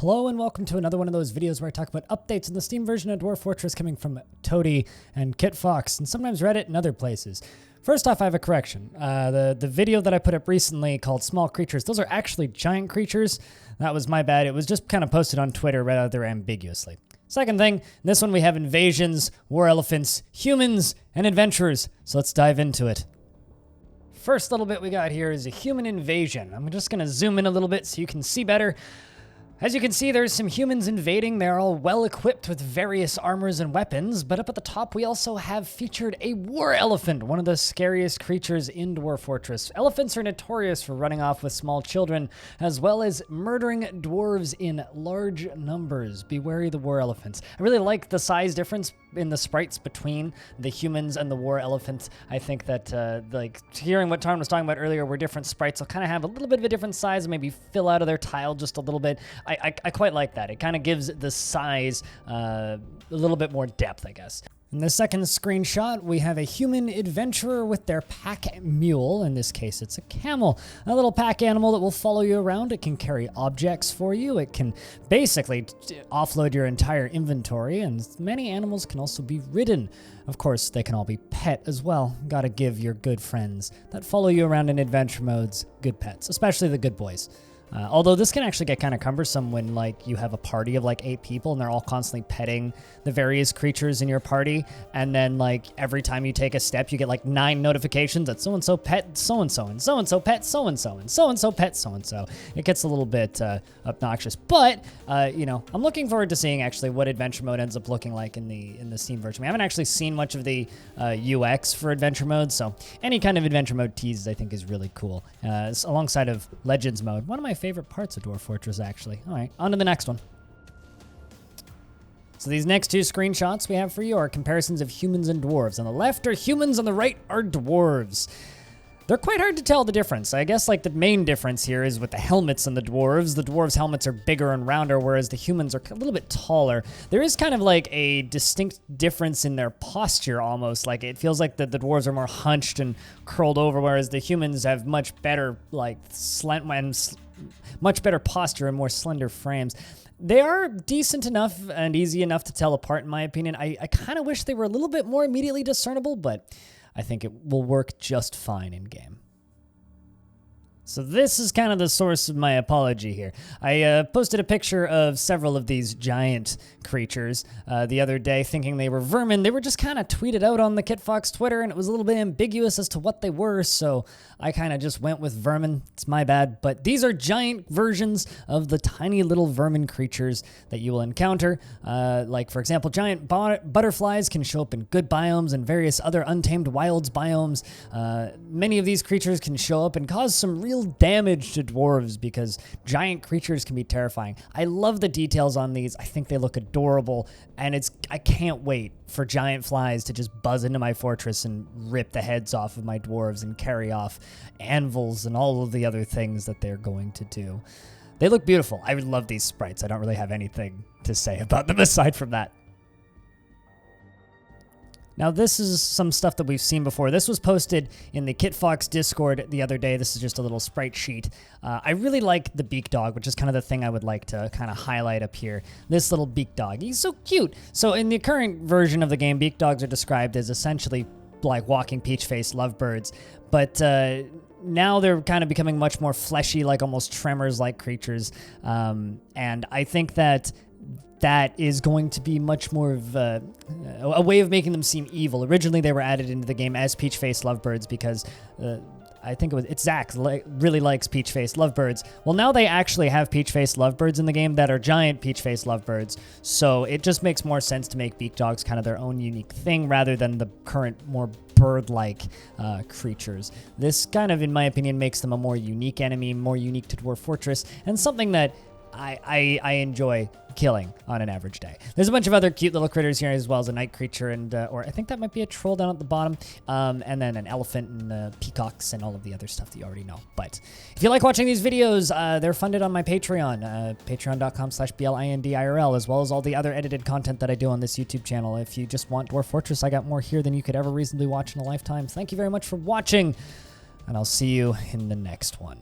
Hello and welcome to another one of those videos where I talk about updates in the Steam version of Dwarf Fortress coming from Toady and KitFox and sometimes Reddit and other places. First off, I have a correction. The video that I put up recently called Small Creatures, those are actually giant creatures. That was my bad. It was just kind of posted on Twitter rather ambiguously. Second thing, in this one we have invasions, war elephants, humans, and adventurers. So let's dive into it. First little bit we got here is a human invasion. I'm just going to zoom in a little bit so you can see better. As you can see, there's some humans invading. They're all well equipped with various armors and weapons, but up at the top we also have featured a war elephant, one of the scariest creatures in Dwarf Fortress. Elephants are notorious for running off with small children, as well as murdering dwarves in large numbers. Be wary of the war elephants. I really like the size difference in the sprites between the humans and the war elephants. I think that, like, hearing what Tarn was talking about earlier, where different sprites will kind of have a little bit of a different size and maybe fill out of their tile just a little bit. I quite like that. It kind of gives the size a little bit more depth, I guess. In the second screenshot, we have a human adventurer with their pack mule. In this case, it's a camel. A little pack animal that will follow you around. It can carry objects for you. It can basically offload your entire inventory, and many animals can also be ridden. Of course, they can all be pet as well. Gotta give your good friends that follow you around in adventure modes good pets, especially the good boys. Although this can actually get kind of cumbersome when, like, you have a party of like 8 people and they're all constantly petting the various creatures in your party, and then like every time you take a step you get like 9 notifications that so-and-so pet so-and-so and so-and-so pet so-and-so and so-and-so pet so-and-so. It gets a little bit obnoxious, but you know, I'm looking forward to seeing actually what adventure mode ends up looking like in the Steam version. We haven't actually seen much of the UX for adventure mode, so any kind of adventure mode teases I think is really cool, alongside of Legends mode, one of my favorite parts of Dwarf Fortress, actually. All right, on to the next one. So these next 2 screenshots we have for you are comparisons of humans and dwarves. On the left are humans, on the right are dwarves. They're quite hard to tell the difference. I guess like the main difference here is with the helmets and the dwarves. The dwarves' helmets are bigger and rounder, whereas the humans are a little bit taller. There is kind of like a distinct difference in their posture almost. Like it feels like the dwarves are more hunched and curled over, whereas the humans have much better like much better posture and more slender frames. They are decent enough and easy enough to tell apart, in my opinion. I kind of wish they were a little bit more immediately discernible, but I think it will work just fine in game. So this is kind of the source of my apology here. I posted a picture of several of these giant creatures the other day thinking they were vermin. They were just kind of tweeted out on the KitFox Twitter, and it was a little bit ambiguous as to what they were, so I kind of just went with vermin. It's my bad, but these are giant versions of the tiny little vermin creatures that you will encounter. Like, for example, giant butterflies can show up in good biomes and various other untamed wilds biomes. Many of these creatures can show up and cause some real damage to dwarves because giant creatures can be terrifying. I love the details on these. I think they look adorable, and I can't wait for giant flies to just buzz into my fortress and rip the heads off of my dwarves and carry off anvils and all of the other things that they're going to do. They look beautiful. I love these sprites. I don't really have anything to say about them aside from that. Now, this is some stuff that we've seen before. This was posted in the KitFox Discord the other day. This is just a little sprite sheet. I really like the beak dog, which is kind of the thing I would like to kind of highlight up here. This little beak dog. He's so cute. So in the current version of the game, beak dogs are described as essentially like walking peach-faced lovebirds. But now they're kind of becoming much more fleshy, like almost tremors-like creatures. And I think that is going to be much more of a way of making them seem evil. Originally, they were added into the game as peach-faced lovebirds because I think it's Zach really likes peach-faced lovebirds. Well, now they actually have peach-faced lovebirds in the game that are giant peach-faced lovebirds, so it just makes more sense to make beak dogs kind of their own unique thing rather than the current more bird-like creatures. This kind of, in my opinion, makes them a more unique enemy, more unique to Dwarf Fortress, and something that I enjoy killing on an average day. There's a bunch of other cute little critters here, as well as a night creature, and or I think that might be a troll down at the bottom, and then an elephant and peacocks and all of the other stuff that you already know. But if you like watching these videos, they're funded on my Patreon, patreon.com/BLINDIRL, as well as all the other edited content that I do on this YouTube channel. If you just want Dwarf Fortress, I got more here than you could ever reasonably watch in a lifetime. Thank you very much for watching, and I'll see you in the next one.